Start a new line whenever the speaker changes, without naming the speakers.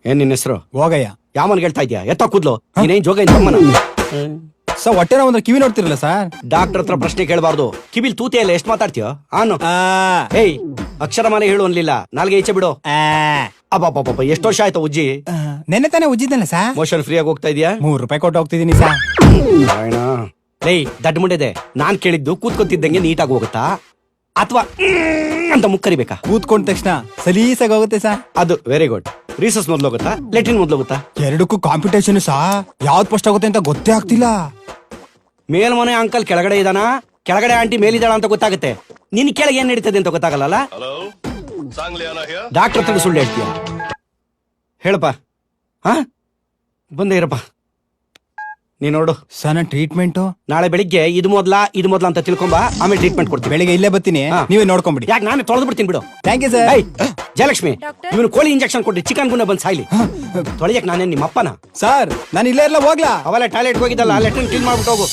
ಏನ್ ನಿನ್ನ ಹೆಸರು?
ಹೋಗಯ್ಯ.
ಯಾವನ್ ಹೇಳ್ತಾ ಇದ್ಯಾ? ಎತ್ತ ಕೂದ್ಲು ನೀನೇನ್ ಜೋಗ ತಮ್ಮನ?
ಸರ್ ಹೊಟ್ಟೆ ನೋವು ಅಂದ್ರೆ ಕಿವಿ ನೋಡ್ತಿರಲ್ಲ ಸರ್.
ಡಾಕ್ಟರ್ ಹತ್ರ ಪ್ರಶ್ನೆ ಕೇಳಬಾರ್ದು. ಕಿವಿಲ್ ತೂತೆ ಇಲ್ಲ, ಎಷ್ಟು ಮಾತಾಡ್ತೀಯೋ? ಆನು ಏಯ್, ಅಕ್ಷರಮಾಲೆ ಹೇಳು ಅನ್ಲಿಲ್ಲ, ನಾಲ್ಗೆ ಈಚೆ ಬಿಡು. ಅಬ್ಬಬ್ಬಬ್ಬ, ಎಷ್ಟು ವರ್ಷ ಆಯ್ತು ಉಜ್ಜಿ?
ನೆನ್ನೆ ತಾನೇ ಉಜ್ಜಿದ್ದಲ್ಲ ಸರ್.
ಮೋಷನ್ ಫ್ರೀ ಆಗಿ ಹೋಗ್ತಾ ಇದೀಯಾ?
3 ರೂಪಾಯಿ ಕೊಟ್ಟು ಹೋಗ್ತಿದೀನಿ ಸರ್.
ಏಯ್ ದಡ್ಡ ಮುಂಡೆದೆ, ನಾನ್ ಕೇಳಿದ್ದು ಕೂತ್ಕೊತಿದ್ದಂಗೆ ನೀಟಾಗಿ ಹೋಗುತ್ತಾ ಅಥವಾ ಅಂತ ಮುಕ್ಕರಿಬೇಕಾ?
ಕೂತ್ಕೊಂಡ ತಕ್ಷಣ ಸಲೀಸಾಗಿ ಹೋಗುತ್ತೆ ಸರ್.
ಅದು ವೆರಿ ಗುಡ್. ರೀಸಸ್ ಮೊದ್ಲು ಹೋಗುತ್ತಾ, ಲೆಟ್ರಿನ್ ಮೊದ್ಲು ಹೋಗುತ್ತಾ?
ಎರಡಕ್ಕೂ ಕಾಂಪಿಟೇಷನ್ ಸಾ. ಯಾವ್ದು ಫಸ್ಟ್ ಆಗುತ್ತೆ ಅಂತ ಗೊತ್ತೇ ಆಗ್ತಿಲ್ಲ.
ಮೇಲ್ಮನೆ ಅಂಕಲ್ ಕೆಳಗಡೆ ಇದಾನ, ಕೆಳಗಡೆ ಆಂಟಿ ಮೇಲಿದಾಳ ಅಂತ ಗೊತ್ತಾಗುತ್ತೆ. ನಿನ್ ಕೆಳಗೆ ಏನ್ ನಡೀತದೆ ಅಂತ ಗೊತ್ತಾಗಲ್ಲ. ಡಾಕ್ಟರ್ ಹತ್ರ ಸುಳ್ಳು ಹೇಳ್ತೀಯ? ಹೇಳಪ್ಪ. ಹಾ, ಬಂದೇ ಇರಪ್ಪ. ನೀ ನೋಡು
ಸರ್, ನನ್ನ ಟ್ರೀಟ್ಮೆಂಟು
ನಾಳೆ ಬೆಳಿಗ್ಗೆ ಇದು ಮೊದ್ಲ ಅಂತ ತಿಳ್ಕೊಂಬ, ಆಮೇಲೆ ಟ್ರೀಟ್ಮೆಂಟ್ ಕೊಡ್ತೀವಿ.
ಬೆಳಿಗ್ಗೆ ಇಲ್ಲೇ ಬರ್ತೀನಿ, ನೀವೇ ನೋಡ್ಕೊಂಬಿಡಿ.
ಯಾಕೆ ನಾನೇ ತೊಳೆದು ಬಿಡ್ತೀನಿ ಬಿಡು.
Thank you sir.
ಜಯಲಕ್ಷ್ಮಿ, ಇವನು ಕೋಳಿ ಇಂಜೆಕ್ಷನ್ ಕೊಟ್ಟು ಚಿಕನ್ ಗುನ್ನ ಬಂದ್ ಸಾಯ್ಲಿ. ತೊಳೆಯಕ್ ನಾನೇನ್ ನಿಮ್ಮ ಅಪ್ಪನ?
ಸರ್, ನಾನು ಇಲ್ಲೇ ಎಲ್ಲ ಹೋಗ್ಲಾ?
ಅವೆಲ್ಲ ಟಾಯ್ಲೆಟ್ ಹೋಗಿದ್ದಲ್ಲ, ಲೆಟ್ರಿನ್ ಕ್ಲೀನ್ ಮಾಡ್ಬಿಟ್ಟು ಹೋಗು.